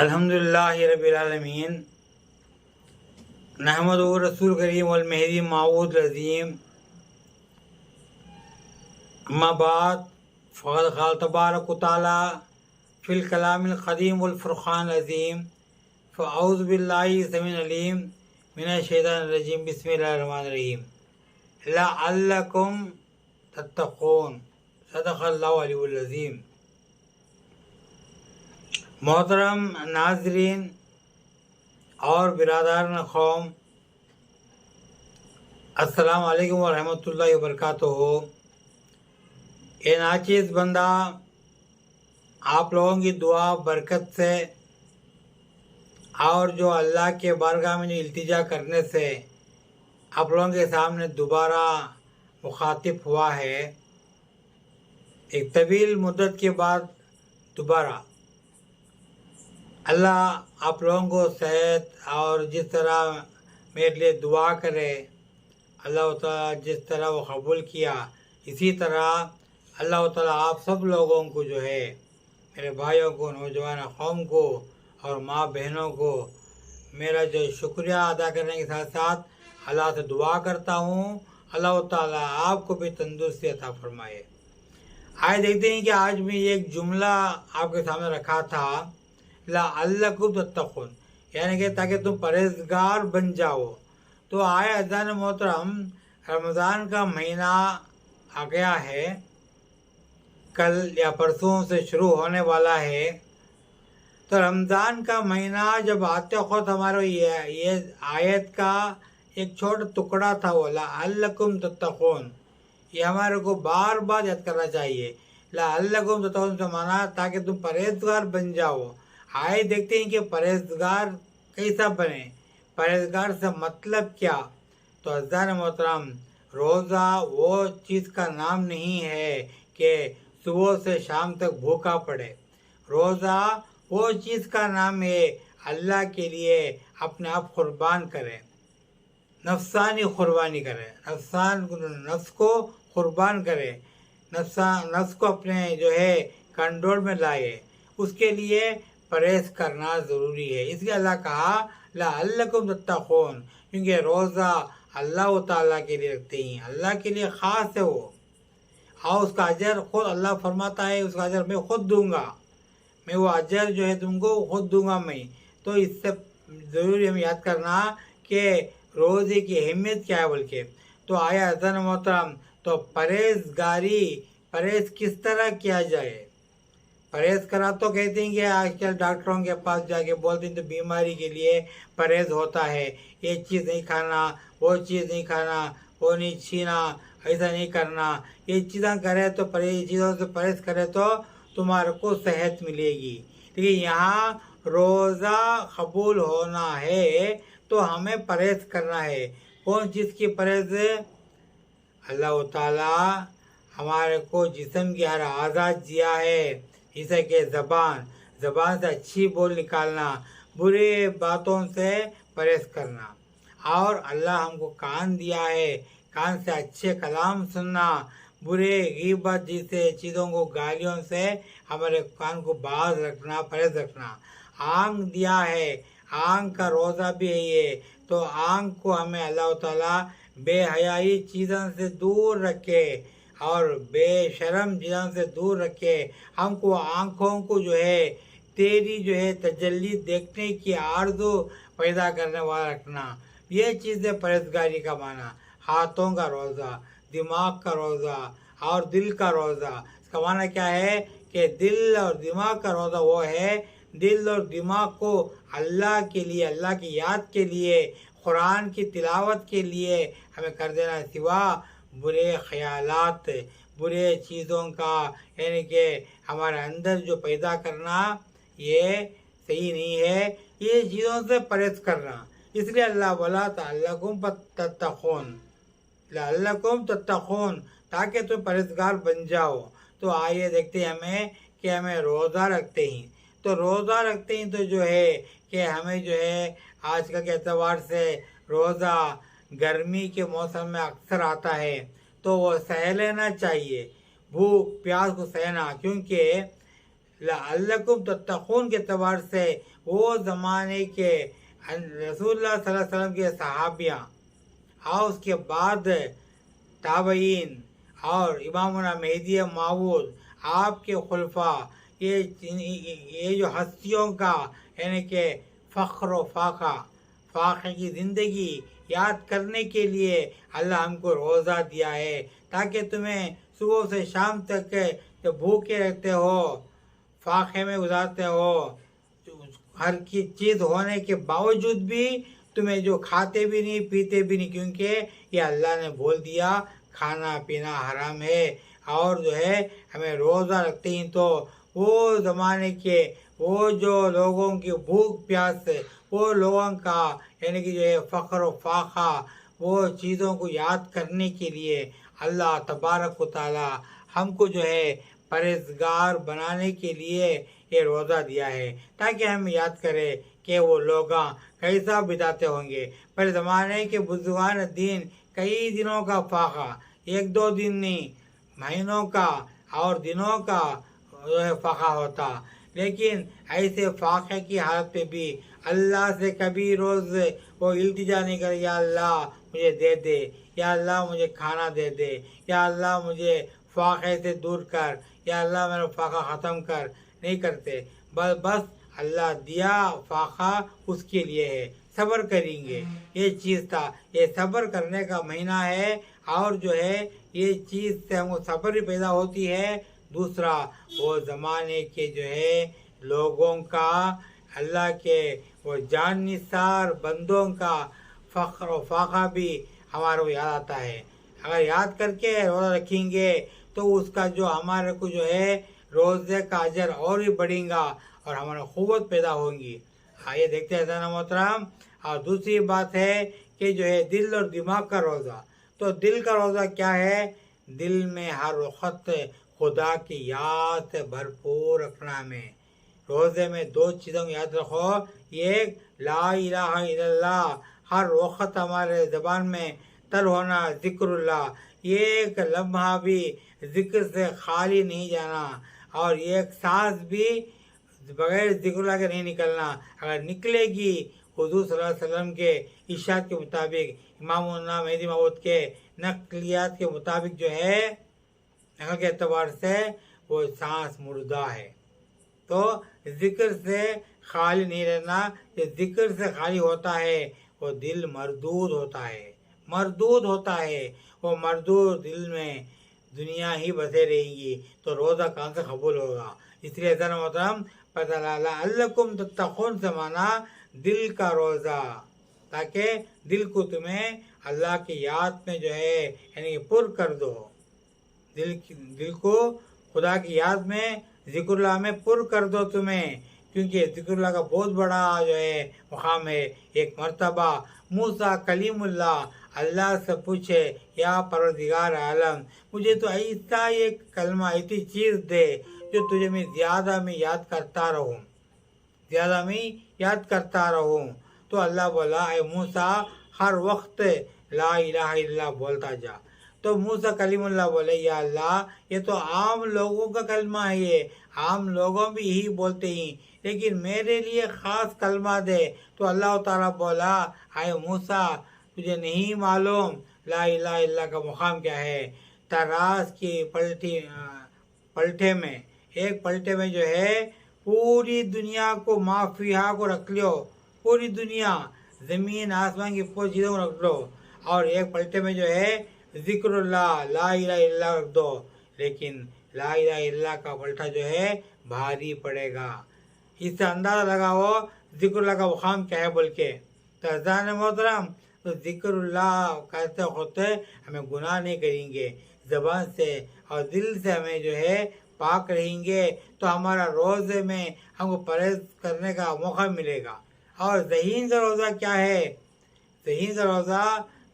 अल्हम्दुलिल्लाहि रब्बिल आलमीन नहमदुहु रसूल करीम वल मेहदी माऊद अज़ीम अम्मा बाद फ़क़द क़ाल तबारक व तआला फ़िल कलामिल क़दीम वल फ़ुरक़ानिल अज़ीम फ़अऊज़ु बिल्लाहि समीउल अलीम मिनश शैतानिर रजीम बिस्मिल्लाहिर रहमानिर रहीम लअल्लकुम तत्तक़ून सदक़ल्लाहु अलियुल अज़ीम। मोहतरम नाज़रीन और बिरादरान क़ौम, अस्सलाम वालेकुम व रहमतुल्लाहि व बरकातुहू। ए नाचीज़ बंदा आप लोगों की दुआ बरकत से और जो अल्लाह के बारगाह में इल्तिजा करने से आप लोगों के सामने दोबारा मुखातिब हुआ है। एक तवील मुद्दत के बाद दोबारा अल्लाह आप लोगों को सेहत और जिस तरह मेरे लिए दुआ करे अल्लाह ताला जिस तरह वो कबूल किया, इसी तरह अल्लाह ताला आप सब लोगों को जो है, मेरे भाइयों को, नौजवान कौम को और माँ बहनों को मेरा जो शुक्रिया अदा करने के साथ साथ अल्लाह से दुआ करता हूँ अल्लाह ताला आपको भी तंदुरुस्ती अता फरमाए। आए देखते हैं कि आज मैं एक जुमला आपके सामने रखा था, लअल्लकुम तत्तक़ून, यानी कि ताकि तुम परहेज़गार बन जाओ। तो आए अज़ान मोहतरम, रमज़ान का महीना आ गया है, कल या परसों से शुरू होने वाला है। तो रमज़ान का महीना जब आते वक्त हमारे ये आयत का एक छोटा टुकड़ा था, वो लअल्लकुम तत्तक़ून, ये हमारे को बार बार याद करना चाहिए। लअल्लकुम तत्तक़ून से माना ताकि तुम परहेज़गार बन जाओ। आए देखते हैं कि परहेज़गार कैसा बने, परहेज़गार से मतलब क्या। तो अज़ान मोहतरम, रोज़ा वो चीज़ का नाम नहीं है कि सुबह से शाम तक भूखा पड़े। रोज़ा वो चीज़ का नाम है अल्लाह के लिए अपने आप कुर्बान करें, नफ्सानी कुर्बानी करें, नफ्स को कुर्बान करें, नफ्स को अपने जो है कंट्रोल में लाए। उसके लिए परहेज़ करना ज़रूरी है। इसलिए अल्लाह कहा लअल्लकुम तत्तक़ून, क्योंकि रोज़ा अल्लाह ताला के लिए रखते हैं, अल्लाह के लिए ख़ास है वो, और उसका अजर खुद अल्लाह फरमाता है, उसका अजर मैं खुद दूंगा, मैं वो अजर जो है तुमको खुद दूंगा मैं। तो इससे ज़रूरी हमें याद करना कि रोज़े की अहमियत क्या है बोल के। तो आया अज़ान मोहतरम, तो परहेज़ किस तरह किया जाए। परहेज़ करा तो कहते हैं कि आजकल डॉक्टरों के पास जाके बोलते हैं तो बीमारी के लिए परहेज़ होता है, ये चीज़ नहीं खाना, वो चीज़ नहीं खाना, वो नहीं छीना, ऐसा नहीं करना, ये चीज़ें करे तो चीज़ों से परहेज़ करे तो तुम्हारे को सेहत मिलेगी। लेकिन यहाँ रोज़ा कबूल होना है तो हमें परहेज़ करना है। कौन चीज़ की परहेज़? अल्लाह ताला हमारे को जिस्म की हर आज़ाद दिया है, जैसे कि ज़बान से अच्छी बोल निकालना, बुरे बातों से परहेज़ करना। और अल्लाह हमको कान दिया है, कान से अच्छे कलाम सुनना, बुरे गीबत जैसे चीज़ों को, गालियों से हमारे कान को बाज रखना, परहेज़ रखना। आँख दिया है, आँख का रोज़ा भी है ये, तो आँख को हमें अल्लाह ताला बेहयाई चीज़ों से दूर रखे और बेशरम चीज़ों से दूर रखे। हमको आँखों को जो है तेरी जो है तजल्ली देखने की आरज़ू पैदा करने वाला रखना, ये चीज़ें परहेज़गारी का माना। हाथों का रोज़ा, दिमाग का रोज़ा और दिल का रोज़ा, इसका माना क्या है कि दिल और दिमाग का रोज़ा वो है, दिल और दिमाग को अल्लाह के लिए, अल्लाह की याद के लिए, कुरान की तिलावत के लिए हमें कर देना, सिवा बुरे ख़यालात, बुरे चीज़ों का, यानी कि हमारे अंदर जो पैदा करना, ये सही नहीं है। ये चीज़ों से परहेज़ करना, इसलिए अल्लाह बोला लअल्लकुम तत्तक़ून, लअल्लकुम तत्तक़ून, ताकि तुम परहेज़गार बन जाओ। तो आइए देखते हैं हमें कि हमें रोज़ा रखते हैं, तो रोज़ा रखते हैं तो जो है कि हमें जो है आजकल के एतबार से रोज़ा गर्मी के मौसम में अक्सर आता है, तो वो सह लेना चाहिए, भूख प्यास को सहना, क्योंकि लअल्लकुम तत्तकून के तबार से वो ज़माने के रसूलुल्लाह सल्लल्लाहु अलैहि वसल्लम के सहाबियाँ और उसके बाद ताबईन और इमामुना मेहदी माऊद आपके खुलफा, ये जो हस्तियों का यानी कि फ़ख्र व फाक़े की ज़िंदगी याद करने के लिए अल्लाह हमको रोज़ा दिया है, ताकि तुम्हें सुबह से शाम तक जब भूखे रहते हो, फाक़े में गुजारते हो, हर की चीज़ होने के बावजूद भी तुम्हें जो खाते भी नहीं पीते भी नहीं, क्योंकि ये अल्लाह ने बोल दिया खाना पीना हराम है। और जो है हमें रोज़ा रखते ही तो वो ज़माने के वो जो लोगों की भूख प्यास, वो लोगों का यानी कि जो है फ़ख्र व फाक़ा, वो चीज़ों को याद करने के लिए अल्लाह तबारक व तआला हमको जो है परहेज़गार बनाने के लिए ये रोज़ा दिया है, ताकि हम याद करें कि वो लोग कैसा बिताते होंगे। पहले ज़माने के बुजुर्गान दीन कई दिनों का फाक़ा, एक दो दिन नहीं, महीनों का और दिनों का जो है फाक़ा होता, लेकिन ऐसे फाक़े की हालत पे भी अल्लाह से कभी रोज़ वो इल्तिजा नहीं करे, या अल्लाह मुझे दे दे, या अल्लाह मुझे खाना दे दे, या अल्लाह मुझे फाक़े से दूर कर, या अल्लाह मेरा फाक़ा ख़त्म कर, नहीं करते। बस अल्लाह दिया फाक़ा उसके लिए है, सब्र करेंगे। ये चीज़ था, ये सब्र करने का महीना है, और जो है ये चीज़ से हमको सब्र भी पैदा होती है। दूसरा, वो ज़माने के जो है लोगों का, अल्लाह के वो जान निसार बंदों का फ़ख्र व फाक़ा भी हमारे को याद आता है। अगर याद करके रोज़ा रखेंगे तो उसका जो हमारे को जो है रोज़े का अजर और भी बढ़ेगा और हमारा क़ुव्वत पैदा होंगी। आइए देखते हैं ज़रा मोहतरम। और दूसरी बात है कि जो है दिल और दिमाग का रोज़ा। तो दिल का रोज़ा क्या है? दिल में हर वक्त खुदा की याद से भरपूर रखना हमें। रोज़े में दो चीज़ों को याद रखो, एक ला इलाहा इल्लल्लाह, हर वक्त हमारे ज़बान में तर होना, ज़िक्रुल्लाह, एक लम्हा भी ज़िक्र से खाली नहीं जाना, और एक सांस भी बगैर ज़िक्रुल्लाह के नहीं निकलना। अगर निकलेगी हुज़ूर सल्लल्लाहु अलैहि वसल्लम के इरशाद के मुताबिक, इमामुना मेहदी माऊद के नक़लियात के मुताबिक जो है, नक़ल के एतबार से वो सांस मुर्दा है। तो ज़िक्र से खाली नहीं रहना। ये ज़िक्र से खाली होता है वो दिल मरदूद होता है, मरदूद होता है। वो मरदूद दिल में दुनिया ही बसे रहेंगी, तो रोज़ा कहाँ से कबूल होगा? इसलिए ज़रा मोहतरम पता लगा अल्लकुम तत्तकून से माना दिल का रोज़ा, ताकि दिल को तुम्हें अल्लाह की याद में जो है यानी पुर कर दो। दिल को खुदा की याद में ज़िक्रुल्लाह में पुर कर दो तुम्हें, क्योंकि ज़िक्रुल्लाह का बहुत बड़ा जो है मुकाम है। एक मर्तबा मूसा कलीमुल्लाह अल्लाह से पूछे, या परवरदिगार आलम, मुझे तो ऐसा एक कलमा, ऐसी चीज़ दे जो तुझे मैं ज़्यादा में याद करता रहूँ, ज़्यादा में याद करता रहूँ। तो अल्लाह बोला, ऐ मूसा हर वक्त ला इलाहा इल्लल्लाह बोलता जा। तो मूसा कलीमुल्लाह बोले, या अल्लाह, ये तो आम लोगों का कलमा है, ये आम लोगों भी यही बोलते ही, लेकिन मेरे लिए ख़ास कलमा दे। तो अल्लाह ताला बोला, आए मूसा, तुझे नहीं मालूम ला इलाहा इल्लल्लाह का मुकाम क्या है? तरास की पलटे में, एक पलटे में जो है पूरी दुनिया को, माफिया को रख लो, पूरी दुनिया, ज़मीन आसमान की पूरी चीज़ों को रख लो, और एक पलटे में जो है ज़िक्रुल्लाह ला इलाहा इल्लल्लाह रख दो। लेकिन ला इलाहा इल्लल्लाह का पलटा जो है भारी पड़ेगा। इससे अंदाज़ा लगाओ ज़िक्रुल्लाह का मुकाम क्या है बोल के। तो अज़ान मोहतरम, तो ज़िक्रुल्लाह कहते होते हमें गुनाह नहीं करेंगे, ज़बान से और दिल से हमें जो है पाक रहेंगे, तो हमारा रोज़े में हमको परहेज़ करने का मौका मिलेगा। और ज़हीन का रोज़ा क्या है? ज़हीन का रोज़ा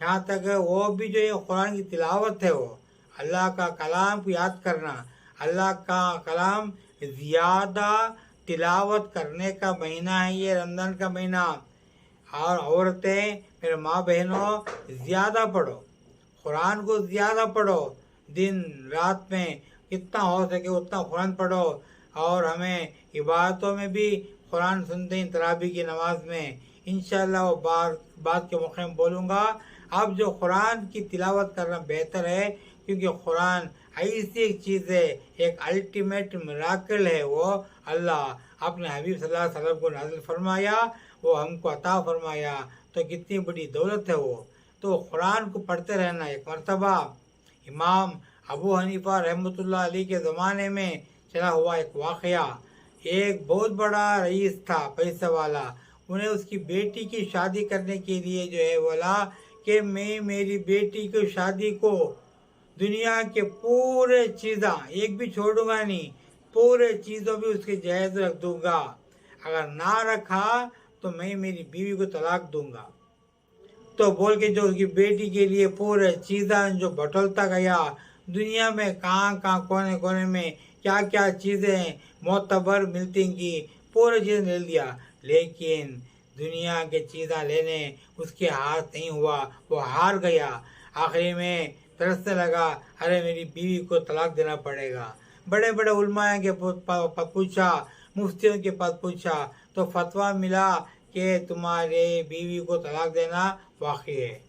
यहाँ तक वो भी जो है कुरान की तिलावत है, वो अल्लाह का कलाम को याद करना, अल्लाह का कलाम ज़्यादा तिलावत करने का महीना है ये रमज़ान का महीना। और औरतें, मेरे माँ बहनों, ज़्यादा पढ़ो, कुरान को ज़्यादा पढ़ो, दिन रात में कितना हो सके उतना कुरान पढ़ो। और हमें इबादतों में भी कुरान सुनते हैं, तरावी की नमाज में इंशाअल्लाह वो बात के मौके में बोलूँगा। अब जो कुरान की तिलावत करना बेहतर है, क्योंकि कुरान ऐसी एक चीज़ है, एक अल्टीमेट मिराकल है। वो अल्लाह अपने हबीब सल्लल्लाहु अलैहि वसल्लम को नाज़िल फरमाया, वो हमको अता फरमाया, तो कितनी बड़ी दौलत है वो। तो कुरान को पढ़ते रहना। एक मरतबा इमाम अबू हनीफा रहमतुल्लाह अलैह के ज़माने में चला हुआ एक वाक़या, एक बहुत बड़ा रईस था, पैसे वाला। उन्हें उसकी बेटी की शादी करने के लिए जो है बोला कि मैं मेरी बेटी की शादी को दुनिया के पूरे चीज़ा एक भी छोड़ूंगा नहीं, पूरे चीज़ों भी उसके जहेज रख दूंगा। अगर ना रखा तो मैं मेरी बीवी को तलाक दूंगा। तो बोल के जो उसकी बेटी के लिए पूरे चीज़ा जो बटोलता गया, दुनिया में कहाँ कहाँ कोने कोने में क्या क्या चीज़ें मोतबर मिलती की पूरे चीज़ ले लिया, लेकिन दुनिया के चीज़ा लेने उसके हाथ नहीं हुआ, वो हार गया। आखिरी में तरसने लगा, अरे मेरी बीवी को तलाक देना पड़ेगा। बड़े बड़े उलमाए के पूछा, मुफ्तियों के पास पूछा, तो फतवा मिला कि तुम्हारे बीवी को तलाक देना वाक़ई है।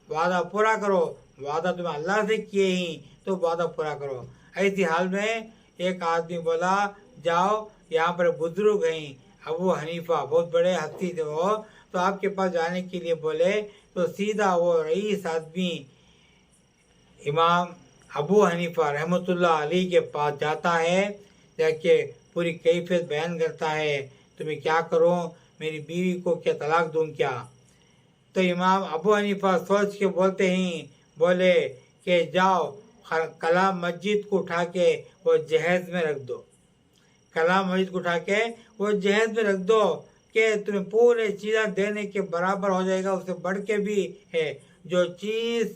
वादा पूरा करो, वादा तुम्हें अल्लाह से किए ही, तो वादा पूरा करो। ऐसी हाल में एक आदमी बोला, जाओ यहाँ पर बुजुर्ग हैं अबू हनीफा, बहुत बड़े हस्ती थे वो, तो आपके पास जाने के लिए बोले। तो सीधा वो रईस आदमी इमाम अबू हनीफा रहमतुल्लाह अलैह के पास जाता है, जाके पूरी कैफियत बयान करता है, तो मैं क्या करूँ, मेरी बीवी को क्या तलाक दूँ क्या। तो इमाम अबू हनीफा सोच के बोले कि जाओ कलाम मस्जिद को उठा के वो जहेज में रख दो, कलाम मस्जिद को उठा के वो जहेज में रख दो कि तुम्हें पूरे चीज़ें देने के बराबर हो जाएगा। उससे बढ़ के भी है, जो चीज़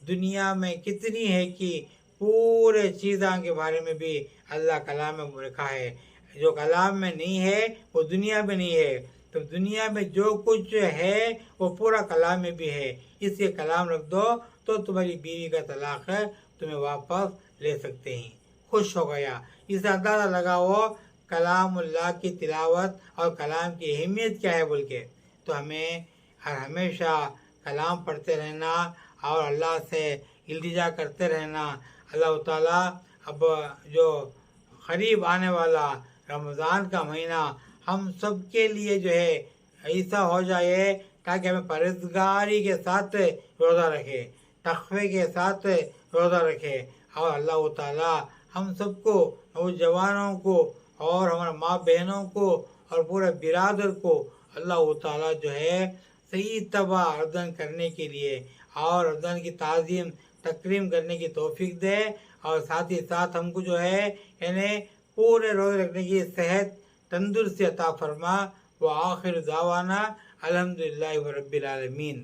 दुनिया में कितनी है कि पूरे चीज़ों के बारे में भी अल्लाह कलाम में लिखा है। जो कलाम में नहीं है वो दुनिया में नहीं है। तो दुनिया में जो कुछ है वो पूरा कलाम में भी है। इसके कलाम रख दो तो तुम्हारी बीवी का तलाक है, तुम्हें वापस ले सकते हैं। खुश हो गया। इससे अंदाज़ा लगा वो कलामुल्लाह की तिलावत और कलाम की अहमियत क्या है बोल के। तो हमें हमेशा कलाम पढ़ते रहना और अल्लाह से इल्तिजा करते रहना। अल्लाह ताला अब जो करीब आने वाला रमज़ान का महीना हम सब के लिए जो है ऐसा हो जाए ताकि हमें परहेज़गारी के साथ रोज़ा रखे, तक़वे के साथ रोज़ा रखे। और अल्लाह ताला हम सबको, नौजवानों को और हमारे माँ बहनों को और पूरे बिरादर को अल्लाह ताला जो है सही तबा अर्दन करने के लिए और अर्दन की ताज़ीम तकरीम करने की तौफीक दे। और साथ ही साथ हमको जो है यानी पूरे रोज़े रखने की सेहत तंदुरुस्ती अता फरमा। व आखिर दावाना अल्हम्दुलिल्लाहि रब्बिल आलमीन।